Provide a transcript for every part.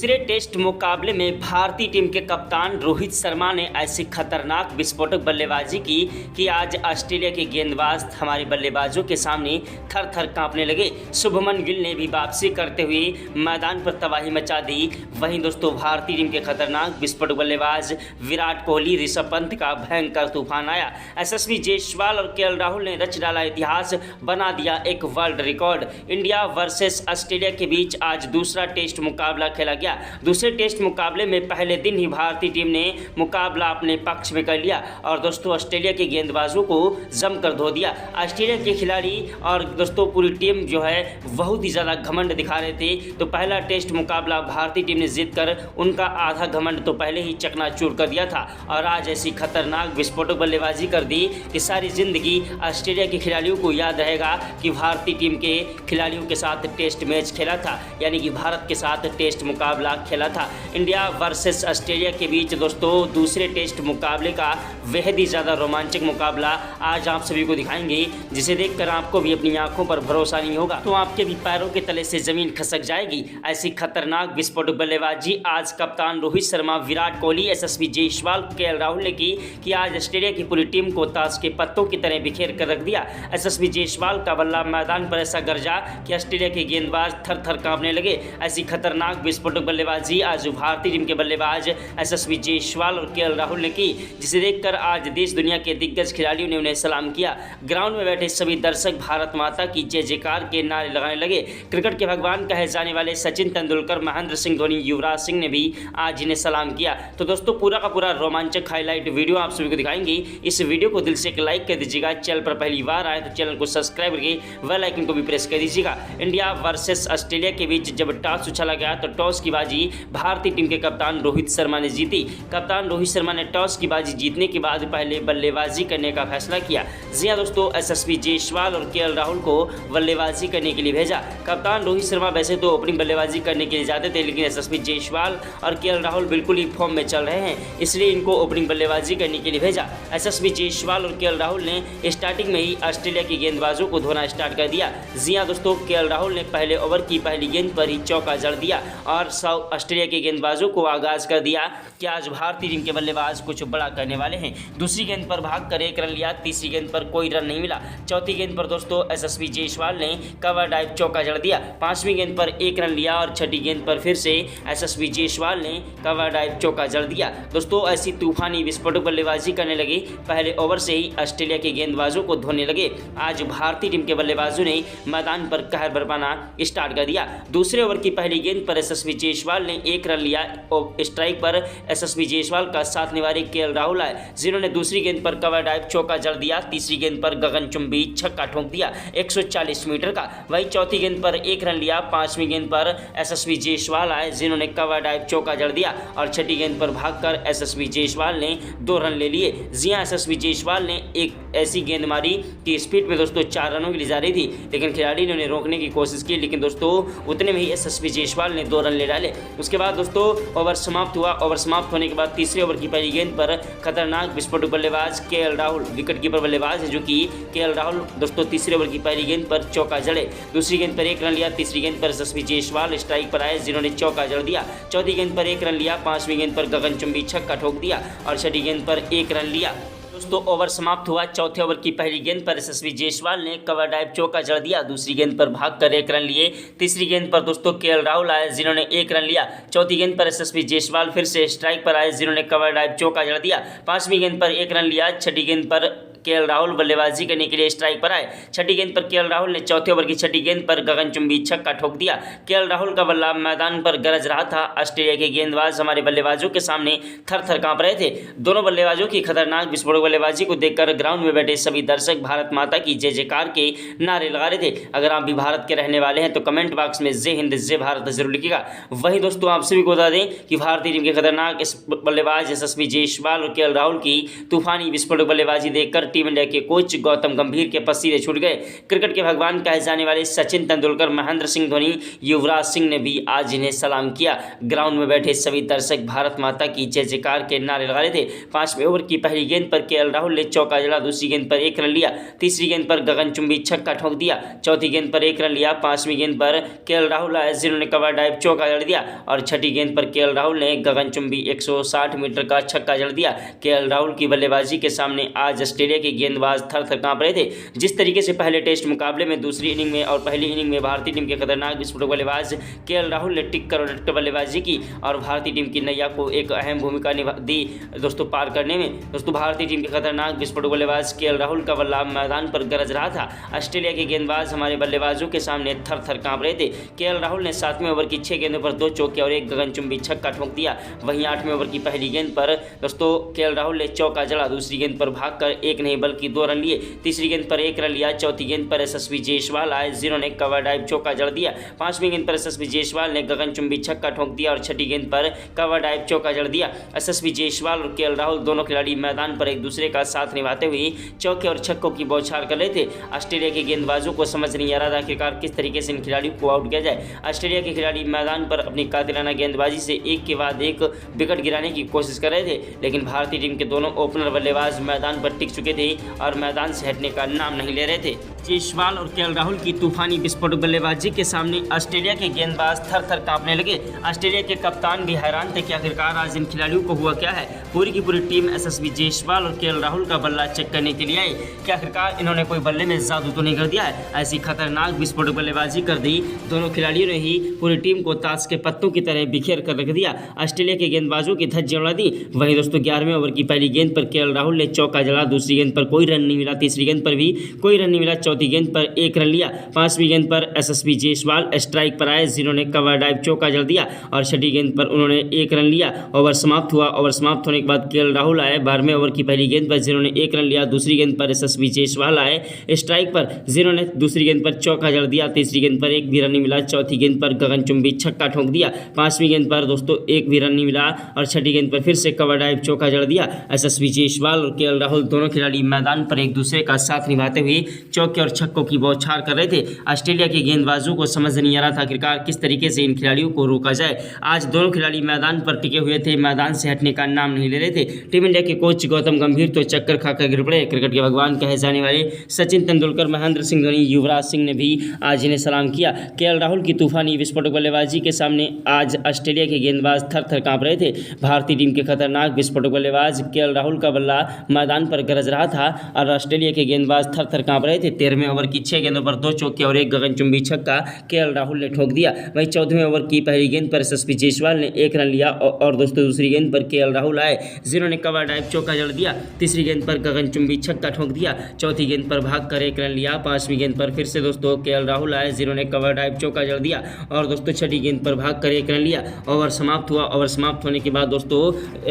दूसरे टेस्ट मुकाबले में भारतीय टीम के कप्तान रोहित शर्मा ने ऐसी खतरनाक विस्फोटक बल्लेबाजी की कि आज ऑस्ट्रेलिया के गेंदबाज हमारे बल्लेबाजों के सामने थर थर कांपने लगे। शुभमन गिल ने भी वापसी करते हुए मैदान पर तबाही मचा दी। वहीं दोस्तों भारतीय टीम के खतरनाक विस्फोटक बल्लेबाज विराट कोहली, ऋषभ पंत का भयंकर तूफान आया। यशस्वी जायसवाल और केएल राहुल ने रच डाला इतिहास, बना दिया एक world record. India versus Australia के बीच आज दूसरा टेस्ट मुकाबला खेला गया। दूसरे टेस्ट मुकाबले में पहले दिन ही भारतीय टीम ने मुकाबला अपने पक्ष में कर लिया और दोस्तों ऑस्ट्रेलिया के गेंदबाजों को जमकर धो दिया। ऑस्ट्रेलिया के खिलाड़ी और दोस्तों पूरी टीम जो है बहुत ही ज़्यादा घमंड दिखा रहे थे। तो पहला टेस्ट मुकाबला भारतीय टीम ने जीतकर उनका आधा घमंड तो पहले ही चकनाचूर कर दिया था और आज ऐसी खतरनाक विस्फोटक बल्लेबाजी कर दी कि सारी जिंदगी ऑस्ट्रेलिया के खिलाड़ियों को याद रहेगा कि भारतीय टीम के खिलाड़ियों के साथ टेस्ट मैच खेला था, यानी कि भारत के साथ टेस्ट मुकाबला खेला था। इंडिया वर्सेस ऑस्ट्रेलिया के बीच दोस्तों दूसरे टेस्ट मुकाबले का बेहद ही ज़्यादा रोमांचक मुकाबला आज आप सभी को दिखाएंगे, जिसे देखकर आपको भी अपनी आंखों पर भरोसा नहीं होगा तो आपके भी पैरों के तले से जमीन खसक जाएगी। ऐसी खतरनाक विस्फोटक बल्लेबाजी आज कप्तान रोहित शर्मा, विराट कोहली, यशस्वी जायसवाल, केएल राहुल ने की कि आज ऑस्ट्रेलिया की पूरी टीम को ताश के पत्तों की तरह बिखेर कर रख दिया। यशस्वी जायसवाल का बल्ला मैदान पर ऐसा गरजा कि ऑस्ट्रेलिया के गेंदबाज थर थर कांपने लगे। ऐसी खतरनाक विस्फोटक बल्लेबाजी आज भारतीय टीम के बल्लेबाज यशस्वी जायसवाल और केएल राहुल ने की, जिसे देखकर आज देश दुनिया के दिग्गज खिलाड़ियों ने उन्हें सलाम किया। ग्राउंड में बैठे सभी दर्शक भारत माता की जय जयकार के नारे लगाने लगे। क्रिकेट के भगवान कहे जाने वाले सचिन तेंदुलकर, महेंद्र सिंह धोनी, युवराज सिंह ने भी आज इन्हें सलाम किया। तो दोस्तों पूरा का पूरा रोमांचक हाईलाइट वीडियो आप सभी को दिखाएंगे। इस वीडियो को दिल से एक लाइक कर दीजिएगा। चैनल पर पहली बार आए तो चैनल को सब्सक्राइब करके बेल आइकन को भी प्रेस कर दीजिएगा। इंडिया वर्सेस ऑस्ट्रेलिया के बीच जब टॉस उछाला गया तो टॉस की बाजी भारतीय टीम के कप्तान रोहित शर्मा ने जीती। कप्तान रोहित शर्मा ने टॉस की बाजी जीतने के बाद पहले बल्लेबाजी करने का फैसला किया। जी हां दोस्तों, यशस्वी जायसवाल और केएल राहुल को बल्लेबाजी करने के लिए भेजा। कप्तान रोहित शर्मा वैसे तो ओपनिंग बल्लेबाजी करने के लिए जाते थे, लेकिन यशस्वी जायसवाल और केएल राहुल बिल्कुल ही फॉर्म में चल रहे हैं, इसलिए इनको ओपनिंग बल्लेबाजी करने के लिए भेजा। यशस्वी जायसवाल और केएल राहुल ने स्टार्टिंग में ही ऑस्ट्रेलिया के गेंदबाजों को धोना स्टार्ट कर दिया। जी हां दोस्तों, केएल राहुल ने पहले ओवर की पहली गेंद पर ही चौका जड़ दिया और ऑस्ट्रेलिया के गेंदबाजों को आगाज कर दिया कि आज भारतीय टीम के बल्लेबाज कुछ बड़ा करने वाले हैं। दूसरी गेंद पर भागकर 1 रन लिया, तीसरी गेंद पर कोई रन नहीं मिला। चौथी गेंद पर दोस्तों यशस्वी जायसवाल ने कवर ड्राइव चौका जड़ दिया। पांचवीं गेंद पर 1 रन लिया और छठी गेंद पर फिर से यशस्वी जायसवाल ने कवर ड्राइव चौका जड़ दिया। दोस्तों ऐसी तूफानी विस्फोटक बल्लेबाजी करने लगे, पहले ओवर से ही ऑस्ट्रेलिया के गेंदबाजों को धोने लगे। आज भारतीय टीम के बल्लेबाजों ने मैदान पर कहर बरपाना स्टार्ट कर दिया। दूसरे ओवर की पहली गेंद पर यशस्वी जायसवाल ने 1 रन लिया और स्ट्राइक पर यशस्वी जायसवाल का साथ निभाने केएल राहुल आए, जिन्होंने दूसरी गेंद पर कवर ड्राइव चौका जड़ दिया। तीसरी गेंद पर गगनचुंबी छक्का ठोक दिया 140 मीटर का। वहीं चौथी गेंद पर 1 रन लिया। पांचवीं गेंद पर यशस्वी जायसवाल आए, जिन्होंने कवर ड्राइव चौका जड़ दिया और छठी गेंद पर भागकर यशस्वी जायसवाल ने 2 रन ले लिए। जी हां, यशस्वी जायसवाल ने एक ऐसी गेंद मारी कि स्पीड में दोस्तों 4 रनों के लिए जा रही थी, लेकिन खिलाड़ी ने उन्हें रोकने की कोशिश की, लेकिन दोस्तों उतने में ही यशस्वी जायसवाल ने 2 रन ले डाले। उसके बाद दोस्तों ओवर समाप्त हुआ। ओवर समाप्त होने के बाद तीसरे ओवर की पहली गेंद पर खतरनाक विस्फोटक बल्लेबाज केएल राहुल, विकेट कीपर बल्लेबाज है जो कि केएल राहुल दोस्तों तीसरे ओवर की पहली गेंद पर चौका जड़े। दूसरी गेंद पर 1 रन लिया। तीसरी गेंद पर यशस्वी जायसवाल स्ट्राइक पर आए, जिन्होंने चौका जड़ दिया। चौथी गेंद पर 1 रन लिया। पांचवीं गेंद पर गगनचुंबी छक्का ठोक दिया और छठी गेंद पर 1 रन लिया। दोस्तों ओवर समाप्त हुआ। चौथे ओवर की पहली गेंद पर यशस्वी जायसवाल ने कवर ड्राइव चौका जड़ दिया। दूसरी गेंद पर भागकर 1 रन लिए। तीसरी गेंद पर दोस्तों केएल राहुल आए, जिन्होंने 1 रन लिया। चौथी गेंद पर यशस्वी जायसवाल फिर से स्ट्राइक पर आए, जिन्होंने कवर ड्राइव चौका जड़ दिया। पांचवीं गेंद पर 1 रन लिया। छठी गेंद पर केएल राहुल बल्लेबाजी करने के लिए स्ट्राइक पर आए। छठी गेंद पर केएल राहुल ने चौथे ओवर की छठी गेंद पर गगनचुंबी छक्का ठोक दिया। केएल राहुल का बल्ला मैदान पर गरज रहा था। ऑस्ट्रेलिया के गेंदबाज हमारे बल्लेबाजों के सामने थर थर कांप रहे थे। दोनों बल्लेबाजों की खतरनाक विस्फोटक बल्लेबाजी को देखकर ग्राउंड में बैठे सभी दर्शक भारत माता की जय जयकार के नारे लगा रहे थे। अगर आप भी भारत के रहने वाले हैं तो कमेंट बॉक्स में जय हिंद जय भारत जरूर लिखिएगा। वहीं दोस्तों आप सभी को बता दें कि भारतीय टीम के खतरनाक बल्लेबाज यशस्वी जायसवाल और केएल राहुल की तूफानी विस्फोटक बल्लेबाजी देखकर टीम इंडिया के कोच गौतम गंभीर के पसीने छूट गए। क्रिकेट के भगवान कहे जाने वाले सचिन तेंदुलकर, महेंद्र सिंह धोनी, युवराज सिंह ने भी आज इन्हें सलाम किया। ग्राउंड में बैठे सभी दर्शक भारत माता की जय जयकार के नारे लगा रहे थे। 5वें ओवर की पहली गेंद पर केएल राहुल ने चौका जड़ा, दूसरी गेंद पर 1 रन लिया, तीसरी गेंद पर गगनचुंबी छक्का ठोक दिया, चौथी गेंद पर 1 रन लिया, 5वीं गेंद पर केएल राहुल आए जिन्होंने कवर ड्राइव चौका जड़ दिया और छठी गेंद पर केएल राहुल ने गगनचुंबी 160 मीटर का छक्का जड़ दिया। केएल राहुल की बल्लेबाजी के सामने आज ऑस्ट्रेलिया के गेंदबाज थर-थर कांप रहे थे। जिस तरीके से पहले टेस्ट मुकाबले में दूसरी इनिंग में और पहली इनिंग में भारतीय टीम के खतरनाक विस्फोटक बल्लेबाज केएल राहुल ने टिक कर डट बल्लेबाजी की और भारतीय टीम की नैया को एक अहम भूमिका निभा दी दोस्तों पार करने में। दोस्तों भारतीय टीम के खतरनाक विस्फोटक बल्लेबाज केएल राहुल का बल्ला मैदान पर गरज रहा था। ऑस्ट्रेलिया के गेंदबाज हमारे बल्लेबाजों के सामने थर-थर कांप रहे थे। केएल राहुल ने 7वें ओवर की 6 गेंदों पर 2 चौके और 1 गगनचुंबी छक्का ठोक दिया। वहीं 8वें ओवर की पहली गेंद पर दोस्तों केएल राहुल ने चौका जड़ा, दूसरी गेंद पर भागकर 1 नहीं बल्कि 2 रन लिए, तीसरी गेंद पर 1 रन लिया, चौथी गेंद पर एसएसवी जायसवाल आए जिन्होंने कवर ड्राइव चौका जड़ दिया, 5वीं गेंद पर एसएसवी जायसवाल ने गगनचुंबी छक्का ठोक दिया और छठी गेंद पर कवर ड्राइव चौका जड़ दिया। एसएसवी जायसवाल और केएल राहुल दोनों खिलाड़ी मैदान पर एक दूसरे का साथ निभाते हुए चौके और छक्कों की बौछार कर रहे थे। ऑस्ट्रेलिया के गेंदबाजों को समझ नहीं आ रहा था आखिरकार किस तरीके से इन खिलाड़ियों को आउट किया जाए। ऑस्ट्रेलिया के खिलाड़ी मैदान पर अपनी कातिलाना गेंदबाजी से एक के बाद एक विकेट गिराने की कोशिश कर रहे थे, लेकिन भारतीय टीम के दोनों ओपनर बल्लेबाज मैदान पर टिक चुके थे और मैदान से हटने का नाम नहीं ले रहे थे। जायसवाल और केएल राहुल की तूफानी विस्फोटक बल्लेबाजी के सामने ऑस्ट्रेलिया के गेंदबाज थर-थर कांपने लगे। ऑस्ट्रेलिया के कप्तान भी हैरान थे कि आखिरकार आज इन खिलाड़ियों को हुआ क्या है। पूरी की पूरी टीम एसएसवी जायसवाल और केएल राहुल का बल्ला चेक करने के लिए आई कि आखिरकार इन्होंने कोई बल्ले में जादू तो नहीं कर दिया है। ऐसी खतरनाक विस्फोटक बल्लेबाजी कर दी दोनों खिलाड़ियों ने ही पूरी टीम को ताश के पत्तों की तरह बिखेर कर रख दिया। ऑस्ट्रेलिया के गेंदबाजों की धज्जियां उड़ा दी। वहीं दोस्तों 11वें ओवर की पहली गेंद पर केएल राहुल ने चौका जड़ा, दूसरी गेंद पर कोई रन नहीं मिला, तीसरी गेंद पर भी कोई रन नहीं मिला, चौथी गेंद पर 1 रन लिया, 5वीं गेंद पर एसएसवी जायसवाल स्ट्राइक पर आए जिन्होंने कवर ड्राइव चौका जड़ दिया और छठी गेंद पर उन्होंने 1 रन लिया। ओवर समाप्त हुआ। ओवर समाप्त होने के बाद केएल राहुल आए 12वें ओवर की पहली गेंद पर जिन्होंने 1 रन लिया, दूसरी गेंद पर एसएसवी जायसवाल आए स्ट्राइक पर जिन्होंने दूसरी गेंद पर चौका जड़ दिया, तीसरी गेंद पर 1 भी रन नहीं मिला, चौथी गेंद पर गगनचुंबी छक्का ठोक दिया, 5वीं गेंद पर दोस्तों 1 भी रन नहीं मिला और छठी गेंद पर फिर से कवर ड्राइव चौका जड़ दिया। एसएसवी जायसवाल और केएल राहुल दोनों खिलाड़ी मैदान पर एक दूसरे का साथ निभाते हुए चौके और छक्कों की बौछार कर रहे थे। ऑस्ट्रेलिया के गेंदबाजों को समझ नहीं आ रहा था आखिरकार किस तरीके से इन खिलाड़ियों को रोका जाए। आज दोनों खिलाड़ी मैदान पर टिके हुए थे, मैदान से हटने का नाम नहीं ले रहे थे। टीम इंडिया के कोच गौतम गंभीर तो चक्कर खाकर गिर पड़े। क्रिकेट के भगवान कहे जाने वाले सचिन तेंदुलकर, महेंद्र सिंह धोनी, युवराज सिंह ने भी आज इन्हें सलाम किया। केएल राहुल की तूफानी विस्फोटक बल्लेबाजी के सामने आज ऑस्ट्रेलिया के गेंदबाज थर-थर कांप रहे थे। भारतीय टीम के खतरनाक विस्फोटक बल्लेबाज केएल राहुल का बल्ला मैदान पर गरज रहा था और ऑस्ट्रेलिया के गेंदबाज थर-थर कांप रहे थे। 13वें ओवर की 6 गेंदों पर 2 चौके और 1 गगनचुंबी छक्का केएल राहुल ने ठोक दिया। वहीं 14वें ओवर की पहली गेंद पर एसएसवी जायसवाल ने 1 रन लिया और दोस्तों दूसरी गेंद पर केएल राहुल आए जिन्होंने कवर ड्राइव चौका जड़ दिया, तीसरी गेंद पर गगनचुंबी छक्का ठोक दिया, चौथी गेंद पर भागकर 1 रन लिया, 5वीं गेंद पर फिर से दोस्तों केएल राहुल आए जिन्होंने कवर ड्राइव चौका जड़ दिया और दोस्तों छठी गेंद पर भागकर 1 रन लिया। ओवर समाप्त हुआ। ओवर समाप्त होने के बाद दोस्तों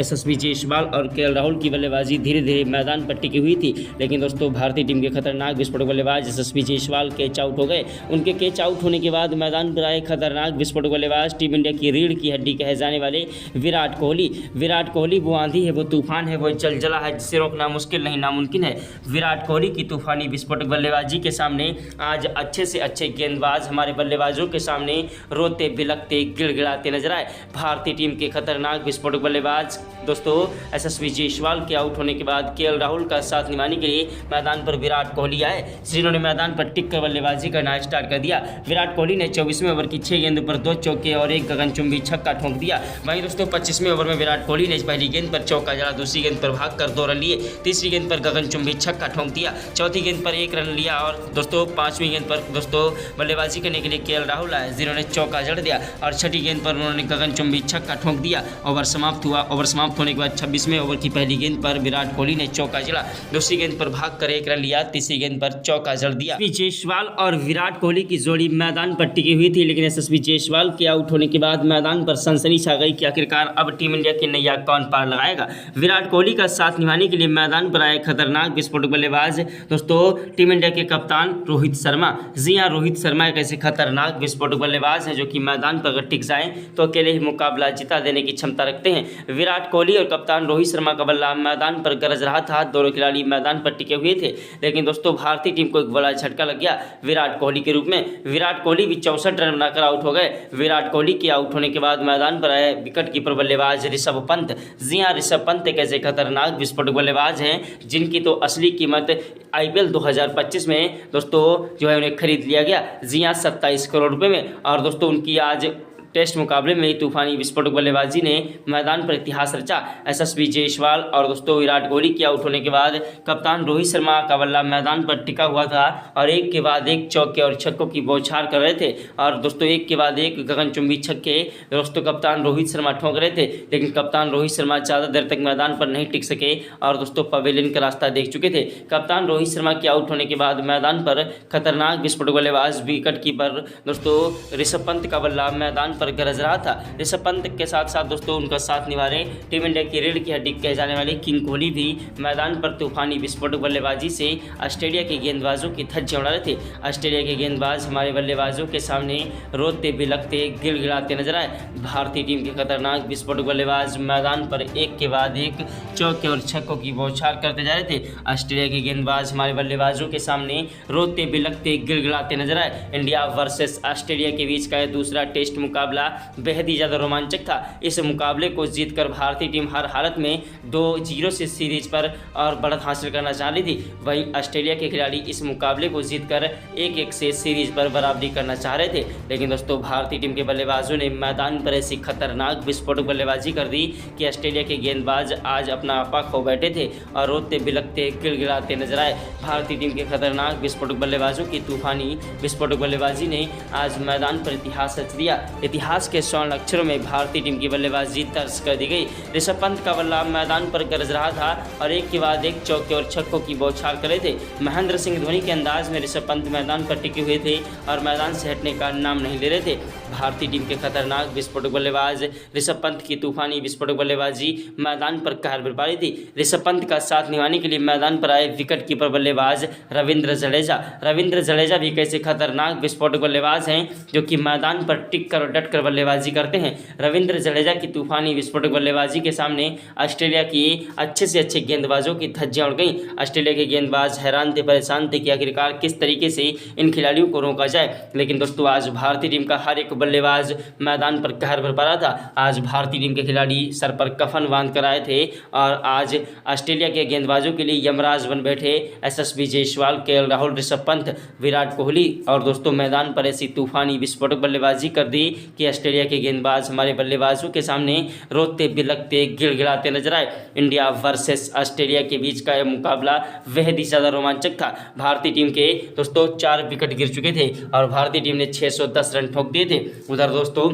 एसएसवी जायसवाल और केएल राहुल की बल्लेबाजी धीरे धीरे मैदान पर टिकी हुई थी, लेकिन दोस्तों भारतीय टीम के खतरनाक विस्फोटक बल्लेबाज एसएसवी जायसवाल कैच आउट हो गए। उनके कैच आउट होने के बाद मैदान पर आए खतरनाक विस्फोटक बल्लेबाज टीम इंडिया की रीढ़ की हड्डी कहे जाने वाले विराट कोहली। विराट कोहली वो आंधी है, वो तूफान है, वो जलजला है जिसे रोकना मुश्किल नहीं नामुमकिन है। विराट कोहली की तूफानी विस्फोटक बल्लेबाजी के सामने आज अच्छे से अच्छे गेंदबाज हमारे बल्लेबाजों के सामने रोते बिलखते गिड़गिड़ाते नजर आए। भारतीय टीम के खतरनाक विस्फोटक बल्लेबाज दोस्तों एसएसवी जायसवाल के आउट होने के बाद केएल राहुल का साथ निभाने के लिए मैदान पर विराट कोहली आए जिन्होंने मैदान पर टिक कर बल्लेबाजी करना स्टार्ट कर दिया। विराट कोहली ने 24वें ओवर की 6 गेंदों पर 2 चौके और 1 गगनचुंबी छक्का ठोक दिया। वहीं दोस्तों 25वें ओवर में विराट कोहली ने पहली गेंद पर चौका जड़ा, दूसरी गेंद पर भागकर 2 रन लिए, तीसरी गेंद पर गगनचुंबी छक्का ठोक दिया, चौथी गेंद पर 1 रन लिया और दोस्तों 5वीं गेंद पर दोस्तों बल्लेबाजी करने के लिए केएल राहुल आए जिन्होंने चौका जड़ दिया और छठी गेंद पर उन्होंने गगनचुंबी छक्का ठोक दिया। ओवर समाप्त हुआ। ओवर समाप्त होने के बाद 26वें ओवर की पहली गेंद पर विराट कोहली ने चौका जड़ा, दूसरी गेंद पर भागकर 1 रन लिया, तीसरी गेंद पर चौका जड़ दिया। जायसवाल और विराट कोहली की जोड़ी मैदान पर टिकी हुई थी, लेकिन एसएसवी जायसवाल के आउट होने के बाद मैदान पर सनसनी छा गई कि आखिरकार अब टीम इंडिया की नैया कौन पार लगाएगा। विराट कोहली का साथ निभाने के लिए मैदान पर आए खतरनाक विस्फोटक बल्लेबाज दोस्तों टीम इंडिया के कप्तान रोहित शर्मा। जी हां, रोहित शर्मा एक ऐसे खतरनाक विस्फोटक बल्लेबाज हैं जो कि मैदान पर अगर टिक जाएं तो अकेले ही मुकाबला जिता देने की क्षमता रखते हैं। विराट कोहली कोहली और कप्तान रोहित शर्मा का बल्ला मैदान पर गरज रहा था। दोनों खिलाड़ी मैदान पर टिके हुए थे, लेकिन दोस्तों भारतीय टीम को एक बड़ा झटका लग गया विराट कोहली के रूप में। विराट कोहली भी 64 रन बनाकर आउट हो गए। विराट कोहली के आउट होने के बाद मैदान पर आए विकेट कीपर बल्लेबाज ऋषभ पंत। जी हां, ऋषभ पंत एक ऐसे खतरनाक विस्फोटक बल्लेबाज हैं जिनकी तो असली कीमत IPL 2025 में दोस्तों जो है उन्हें खरीद लिया गया। जी हां, 27 करोड़ रुपए में। और दोस्तों उनकी आज टेस्ट मुकाबले में तूफानी विस्फोटक बल्लेबाजी ने मैदान पर इतिहास रचा। SSB जायसवाल और दोस्तों विराट कोहली के आउट होने के बाद कप्तान रोहित शर्मा का बल्ला मैदान पर टिका हुआ था और एक के बाद एक चौके और छक्कों की बौछार कर रहे थे। और दोस्तों एक के बाद एक गगनचुंबी छक्के दोस्तों कप्तान रोहित शर्मा ठोंक रहे थे, लेकिन कप्तान रोहित शर्मा ज़्यादा देर तक मैदान पर नहीं टिक सके और दोस्तों पवेलियन का रास्ता देख चुके थे। कप्तान रोहित शर्मा के आउट होने के बाद मैदान पर खतरनाक विस्फोटक बल्लेबाज विकेट कीपर दोस्तों ऋषभ पंत का बल्ला मैदान पर गरज रहा था। ऋषभ पंत के साथ साथ दोस्तों उनका साथ निभा रहे टीम इंडिया की रीढ़ की हड्डी कहे जाने वाले किंग कोहली भी मैदान पर तूफानी विस्फोटक बल्लेबाजी से ऑस्ट्रेलिया के गेंदबाजों की धज्जियां उड़ा रहे थे। ऑस्ट्रेलिया के गेंदबाज हमारे बल्लेबाजों के सामने रोते बिलखते गिड़गिड़ाते नजर आए। भारतीय टीम के खतरनाक विस्फोटक बल्लेबाज मैदान पर एक के बाद एक चौके और छक्कों की बौछार करते जा रहे थे। ऑस्ट्रेलिया के गेंदबाज हमारे बल्लेबाजों के सामने रोते बिलखते गिड़गिड़ाते नजर आए। इंडिया वर्सेस ऑस्ट्रेलिया के बीच का दूसरा टेस्ट मुकाबला बेहद ही ज़्यादा रोमांचक था। इस मुकाबले को जीतकर भारतीय टीम हर हालत में 2-0 से सीरीज पर और बढ़त हासिल करना चाह रही थी। वहीं ऑस्ट्रेलिया के खिलाड़ी इस मुकाबले को जीतकर 1-1 से सीरीज पर बराबरी करना चाह रहे थे, लेकिन दोस्तों भारतीय टीम के बल्लेबाजों ने मैदान पर ऐसी खतरनाक विस्फोटक बल्लेबाजी कर दी कि ऑस्ट्रेलिया के गेंदबाज आज अपना आपा खो बैठे थे और रोते बिलखते गिड़गिड़ाते नजर आए। भारतीय टीम के खतरनाक विस्फोटक बल्लेबाजों की तूफानी विस्फोटक बल्लेबाजी ने आज मैदान पर इतिहास रच दिया। इतिहास के स्वर्ण अक्षरों में भारतीय टीम की बल्लेबाजी दर्ज कर दी गई। ऋषभ पंत का बल्ला मैदान पर गरज रहा था और एक के बाद एक चौके और छक्कों की बौछार कर रहे थे। महेंद्र सिंह धोनी के अंदाज में ऋषभ पंत मैदान पर टिके हुए थे और मैदान से हटने का नाम नहीं ले रहे थे। भारतीय टीम के खतरनाक विस्फोटक बल्लेबाज ऋषभ पंत की तूफानी विस्फोटक बल्लेबाजी मैदान पर कहर बरपा रही थी। ऋषभ पंत का साथ निभाने के लिए मैदान पर आए विकेट कीपर बल्लेबाज रविंद्र जडेजा। रविंद्र जडेजा भी कैसे खतरनाक विस्फोटक बल्लेबाज हैं जो कि मैदान पर टिक कर और डट कर बल्लेबाजी करते हैं। रविंद्र जडेजा की तूफानी विस्फोटक बल्लेबाजी के सामने ऑस्ट्रेलिया की अच्छे से अच्छे गेंदबाजों की धज्जियां उड़ गईं। ऑस्ट्रेलिया के गेंदबाज हैरान थे, परेशान थे कि आखिरकार किस तरीके से इन खिलाड़ियों को रोका जाए, लेकिन दोस्तों आज भारतीय टीम का हर एक बल्लेबाज मैदान पर कहर बरपा रहा था। आज भारतीय टीम के खिलाड़ी सर पर कफन बांध कर आए थे और आज ऑस्ट्रेलिया के गेंदबाजों के लिए यमराज बन बैठे SSB जायसवाल, KL राहुल, ऋषभ पंत, विराट कोहली और दोस्तों मैदान पर ऐसी तूफानी विस्फोटक बल्लेबाजी कर दी कि ऑस्ट्रेलिया के गेंदबाज हमारे बल्लेबाजों के सामने रोते बिलखते गिड़गिड़ाते नजर आए। इंडिया वर्सेस ऑस्ट्रेलिया के बीच का यह मुकाबला बेहद ही ज़्यादा रोमांचक था। भारतीय टीम के दोस्तों 4 विकेट गिर चुके थे और भारतीय टीम ने 610 रन ठोक दिए थे। उधर दोस्तों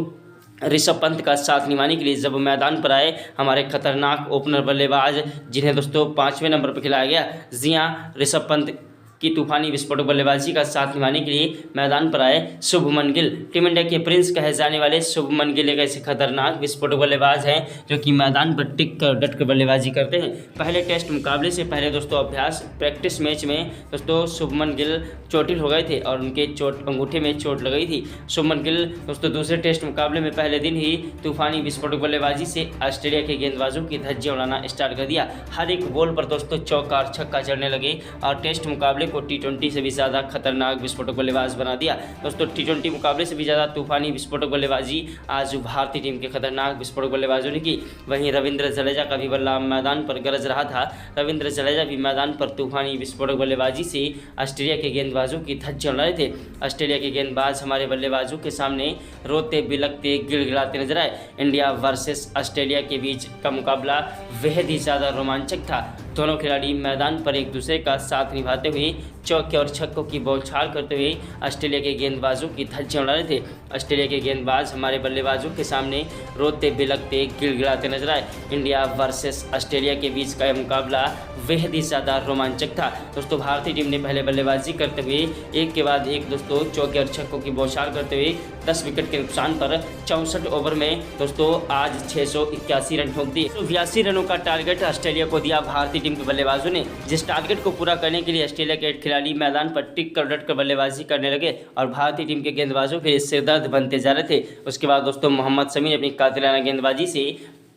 ऋषभ पंत का साथ निभाने के लिए जब मैदान पर आए हमारे खतरनाक ओपनर बल्लेबाज, जिन्हें दोस्तों 5वें नंबर पर खिलाया गया, जी हाँ, ऋषभ पंत की तूफानी विस्फोटक बल्लेबाजी का साथ निभाने के लिए मैदान पर आए शुभमन गिल। टीम इंडिया के प्रिंस कहे जाने वाले शुभमन गिल एक ऐसे खतरनाक विस्फोटक बल्लेबाज हैं जो कि मैदान पर टिक कर डट कर बल्लेबाजी करते हैं। पहले टेस्ट मुकाबले से पहले दोस्तों अभ्यास प्रैक्टिस मैच में दोस्तों शुभमन गिल चोटिल हो गए थे और उनके अंगूठे में चोट लग गई थी। शुभमन गिल दोस्तों दूसरे टेस्ट मुकाबले में पहले दिन ही तूफानी विस्फोटक बल्लेबाजी से ऑस्ट्रेलिया के गेंदबाजों की धज्जियां उड़ाना स्टार्ट कर दिया। हर एक बॉल पर दोस्तों चौका और छक्का चढ़ने लगे और टेस्ट मुकाबले को T20 से भी ज़्यादा खतरनाक विस्फोटक बल्लेबाज बना दिया। दोस्तों T20 मुकाबले से भी ज़्यादा तूफानी विस्फोटक बल्लेबाजी आज भारतीय टीम के खतरनाक विस्फोटक बल्लेबाजों ने की। वहीं रविंद्र जडेजा का भी बल्ला मैदान पर गरज रहा था। रविंद्र जडेजा भी मैदान पर तूफानी विस्फोटक बल्लेबाजी से ऑस्ट्रेलिया के गेंदबाजों की धज्जियां उड़ा रहे थे। ऑस्ट्रेलिया के गेंदबाज हमारे बल्लेबाजों के सामने रोते बिलखते गिड़गिड़ाते नजर आए। इंडिया वर्सेस ऑस्ट्रेलिया के बीच का मुकाबला बेहद ही ज़्यादा रोमांचक था। दोनों खिलाड़ी मैदान पर एक दूसरे का साथ निभाते हुए चौके और छक्कों की बौछार करते हुए ऑस्ट्रेलिया के गेंदबाजों की धज्जियां उड़ा रहे थे। ऑस्ट्रेलिया के गेंदबाज हमारे बल्लेबाजों के सामने रोते बिलखते गिड़गिड़ाते नजर आए। इंडिया वर्सेस ऑस्ट्रेलिया के बीच का यह मुकाबला बेहद ही ज़्यादा रोमांचक था। दोस्तों भारतीय टीम ने पहले बल्लेबाजी करते हुए एक के बाद एक दोस्तों चौके और छक्कों की बौछार करते हुए 10 विकेट के नुकसान पर 64 ओवर में दोस्तों आज 681 रन ठोक दिए। 82 रनों का टारगेट ऑस्ट्रेलिया को दिया भारतीय टीम के बल्लेबाजों ने। जिस टारगेट को पूरा करने के लिए ऑस्ट्रेलिया के खिलाड़ी मैदान पर टिक कर डट कर बल्लेबाजी करने लगे और भारतीय टीम के गेंदबाजों के सिरदर्द बनते जा रहे थे। उसके बाद दोस्तों मोहम्मद शमी ने अपनी कातिलाना गेंदबाजी से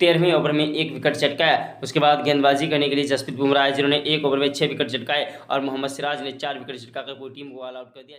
13वें ओवर में 1 विकेट चटकाया। उसके बाद गेंदबाजी करने के लिए जसप्रीत बुमराह आए, जिन्होंने 1 ओवर में 6 विकेट चटकाए और मोहम्मद सिराज ने 4 विकेट चटकाकर पूरी टीम को ऑल आउट कर दिया।